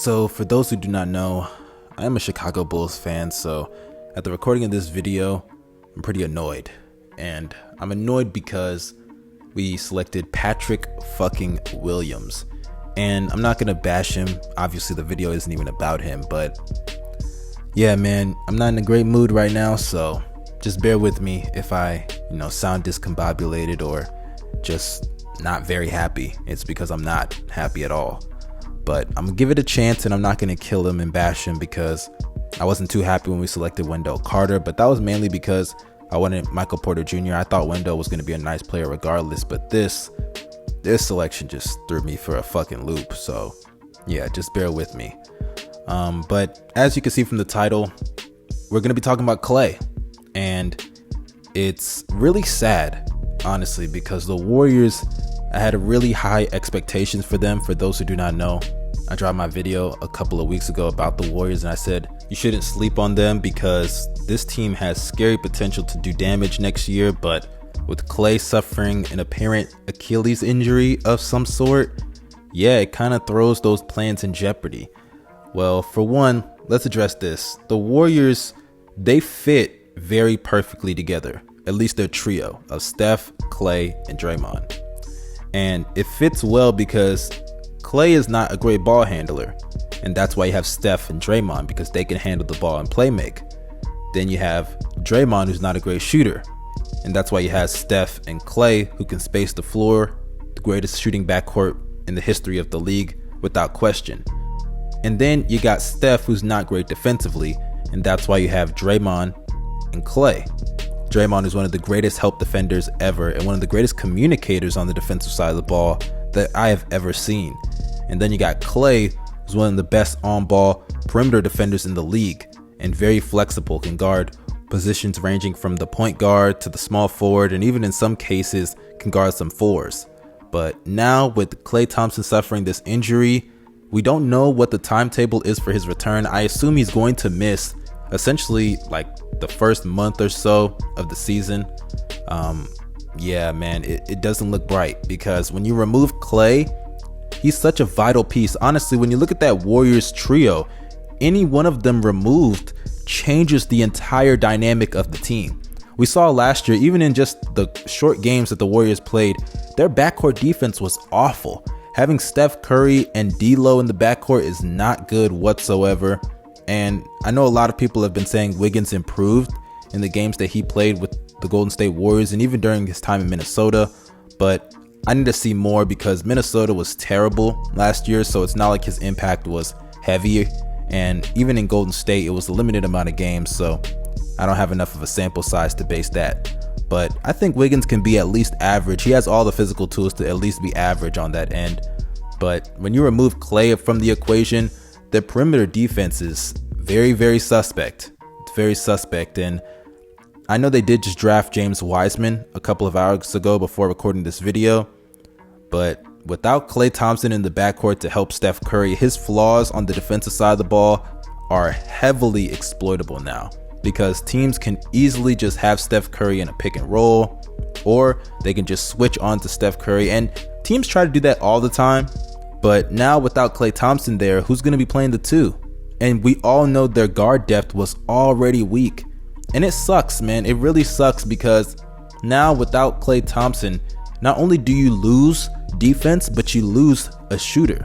So for those who do not know, I am a Chicago Bulls fan, so at the recording of this video, I'm pretty annoyed. And I'm annoyed because we selected Patrick fucking Williams. And I'm not gonna bash him, obviously the video isn't even about him, but yeah man, I'm not in a great mood right now, so just bear with me if I, sound discombobulated or just not very happy. It's because I'm not happy at all. But I'm gonna give it a chance, and I'm not gonna kill him and bash him because I wasn't too happy when we selected Wendell Carter, but that was mainly because I wanted Michael Porter Jr. I thought Wendell was gonna be a nice player regardless, but this selection just threw me for a fucking loop. So yeah, just bear with me. But as you can see from the title, we're gonna be talking about Klay, and it's really sad, honestly, because the Warriors, I had really high expectations for them. For those who do not know, I dropped my video a couple of weeks ago about the Warriors, and I said you shouldn't sleep on them because this team has scary potential to do damage next year. But with Klay suffering an apparent Achilles injury of some sort, yeah, it kind of throws those plans in jeopardy. Well, for one, let's address this. The Warriors, they fit very perfectly together, at least their trio of Steph, Klay, and Draymond. And it fits well because Klay is not a great ball handler, and that's why you have Steph and Draymond, because they can handle the ball and play make. Then you have Draymond, who's not a great shooter, and that's why you have Steph and Klay, who can space the floor, the greatest shooting backcourt in the history of the league without question. And then you got Steph, who's not great defensively, and that's why you have Draymond and Klay. Draymond is one of the greatest help defenders ever and one of the greatest communicators on the defensive side of the ball that I have ever seen. And then you got Klay, who's one of the best on-ball perimeter defenders in the league and very flexible, can guard positions ranging from the point guard to the small forward, and even in some cases can guard some fours. But now with Klay Thompson suffering this injury, we don't know what the timetable is for his return. I assume he's going to miss essentially like the first month or so of the season. Yeah man, it doesn't look bright, because when you remove Klay, he's such a vital piece. Honestly, when you look at that Warriors trio, any one of them removed changes the entire dynamic of the team. We saw last year, even in just the short games that the Warriors played, their backcourt defense was awful. Having Steph Curry and D'Lo in the backcourt is not good whatsoever. And I know a lot of people have been saying Wiggins improved in the games that he played with the Golden State Warriors and even during his time in Minnesota, but I need to see more because Minnesota was terrible last year, so it's not like his impact was heavy, and even in Golden State it was a limited amount of games, so I don't have enough of a sample size to base that. But I think Wiggins can be at least average. He has all the physical tools to at least be average on that end. But when you remove Klay from the equation, the perimeter defense is very, very suspect. It's very suspect. And I know they did just draft James Wiseman a couple of hours ago before recording this video, but without Klay Thompson in the backcourt to help Steph Curry, his flaws on the defensive side of the ball are heavily exploitable now, because teams can easily just have Steph Curry in a pick and roll, or they can just switch on to Steph Curry, and teams try to do that all the time. But now without Klay Thompson there, who's going to be playing the two? And we all know their guard depth was already weak. And it sucks, man. It really sucks, because now without Klay Thompson, not only do you lose defense, but you lose a shooter.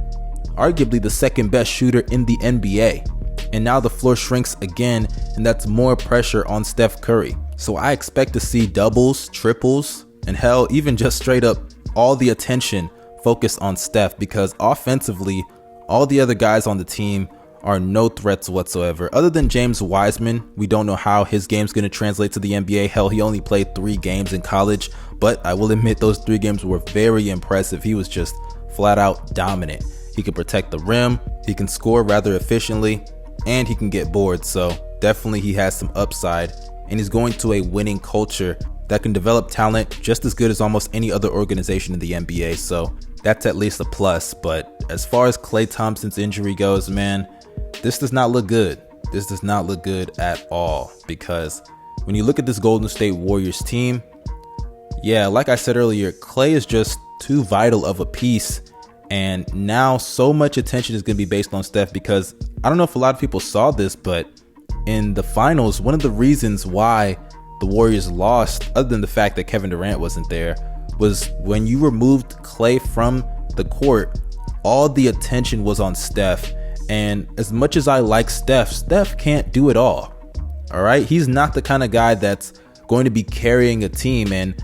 Arguably the second best shooter in the NBA. And now the floor shrinks again, and that's more pressure on Steph Curry. So I expect to see doubles, triples, and hell, even just straight up all the attention focused on Steph, because offensively, all the other guys on the team are no threats whatsoever. Other than James Wiseman, we don't know how his game's going to translate to the NBA. Hell, he only played 3 games in college, but I will admit those 3 games were very impressive. He was just flat out dominant. He can protect the rim, he can score rather efficiently, and he can get boards. So definitely he has some upside, and he's going to a winning culture that can develop talent just as good as almost any other organization in the NBA. So that's at least a plus. But as far as Klay Thompson's injury goes, man, this does not look good. This does not look good at all, because when you look at this Golden State Warriors team, yeah, like I said earlier, Klay is just too vital of a piece, And now so much attention is going to be based on Steph, because I don't know if a lot of people saw this, but in the finals, one of the reasons why the Warriors lost, other than the fact that Kevin Durant wasn't there, was when you removed Klay from the court, all the attention was on Steph. And as much as I like Steph can't do it all. All right. He's not the kind of guy that's going to be carrying a team, and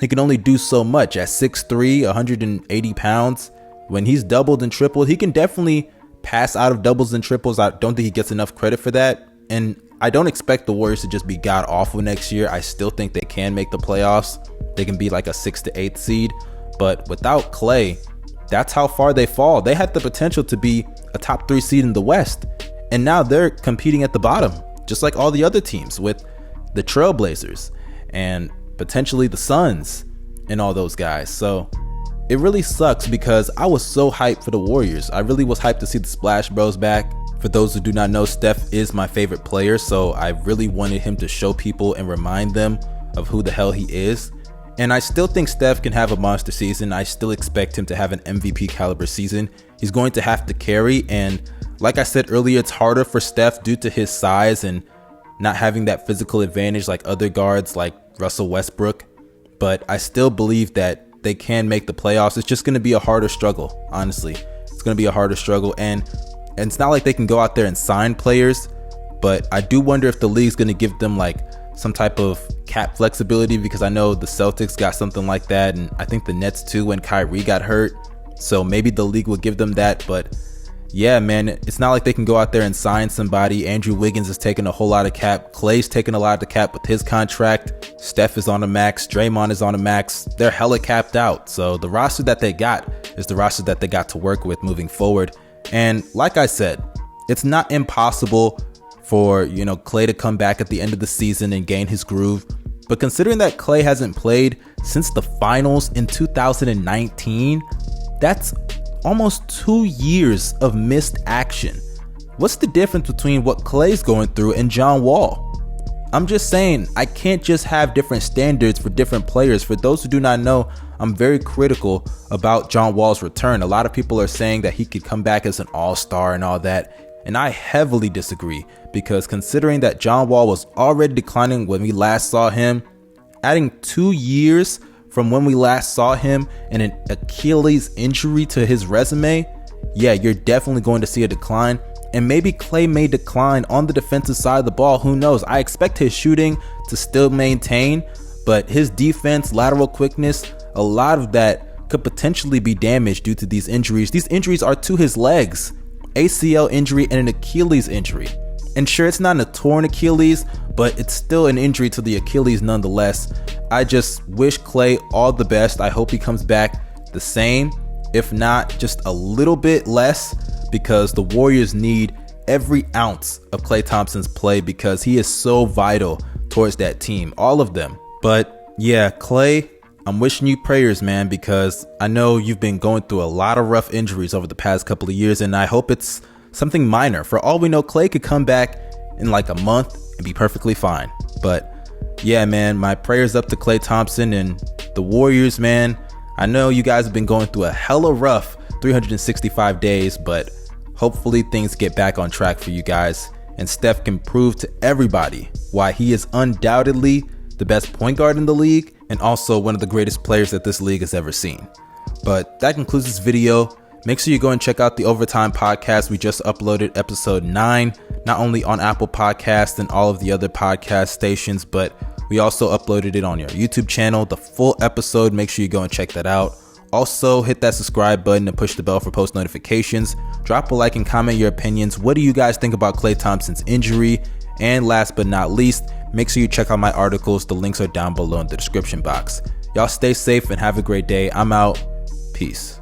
he can only do so much at 6'3", 180 pounds. When he's doubled and tripled, he can definitely pass out of doubles and triples. I don't think he gets enough credit for that. And I don't expect the Warriors to just be god awful next year. I still think they can make the playoffs. They can be like a 6th to 8th seed. But without Klay, that's how far they fall. They had the potential to be a top 3 seed in the West, and now they're competing at the bottom, just like all the other teams with the Trailblazers and potentially the Suns and all those guys. So it really sucks, because I was so hyped for the Warriors. I really was hyped to see the Splash Bros back. For those who do not know, Steph is my favorite player, so I really wanted him to show people and remind them of who the hell he is. And I still think Steph can have a monster season. I still expect him to have an MVP caliber season. He's going to have to carry, and like I said earlier, it's harder for Steph due to his size and not having that physical advantage like other guards like Russell Westbrook. But I still believe that they can make the playoffs. It's just going to be a harder struggle, honestly. It's going to be a harder struggle, and it's not like they can go out there and sign players, but I do wonder if the league's going to give them like some type of cap flexibility, because I know the Celtics got something like that, and I think the Nets too when Kyrie got hurt. So maybe the league will give them that. But yeah, man, it's not like they can go out there and sign somebody. Andrew Wiggins is taking a whole lot of cap. Klay's taking a lot of the cap with his contract. Steph is on a max. Draymond is on a max. They're hella capped out. So the roster that they got is the roster that they got to work with moving forward. And like I said, it's not impossible for, Klay to come back at the end of the season and gain his groove. But considering that Klay hasn't played since the finals in 2019, that's almost 2 years of missed action. What's the difference between what Klay's going through and John Wall? I'm just saying, I can't just have different standards for different players. For those who do not know, I'm very critical about John Wall's return. A lot of people are saying that he could come back as an all-star and all that, and I heavily disagree, because considering that John Wall was already declining when we last saw him, adding 2 years from when we last saw him and an Achilles injury to his resume, yeah, you're definitely going to see a decline. And maybe Klay may decline on the defensive side of the ball. Who knows? I expect his shooting to still maintain, but his defense, lateral quickness, a lot of that could potentially be damaged due to these injuries. These injuries are to his legs, ACL injury and an Achilles injury. And sure, it's not a torn Achilles, but it's still an injury to the Achilles nonetheless. I just wish Klay all the best. I hope he comes back the same, if not just a little bit less, because the Warriors need every ounce of Klay Thompson's play, because he is so vital towards that team, all of them. But yeah, Klay, I'm wishing you prayers, man, because I know you've been going through a lot of rough injuries over the past couple of years, and I hope it's something minor. For all we know, Klay could come back in like a month and be perfectly fine. But yeah, man, my prayers up to Klay Thompson and the Warriors, man. I know you guys have been going through a hella rough 365 days, but hopefully things get back on track for you guys, and Steph can prove to everybody why he is undoubtedly the best point guard in the league and also one of the greatest players that this league has ever seen. But that concludes this video. Make sure you go and check out the Overtime podcast. We just uploaded episode 9, not only on Apple Podcasts and all of the other podcast stations, but we also uploaded it on your YouTube channel, the full episode. Make sure you go and check that out. Also, hit that subscribe button and push the bell for post notifications. Drop a like and comment your opinions. What do you guys think about Klay Thompson's injury? And last but not least, make sure you check out my articles. The links are down below in the description box. Y'all stay safe and have a great day. I'm out. Peace.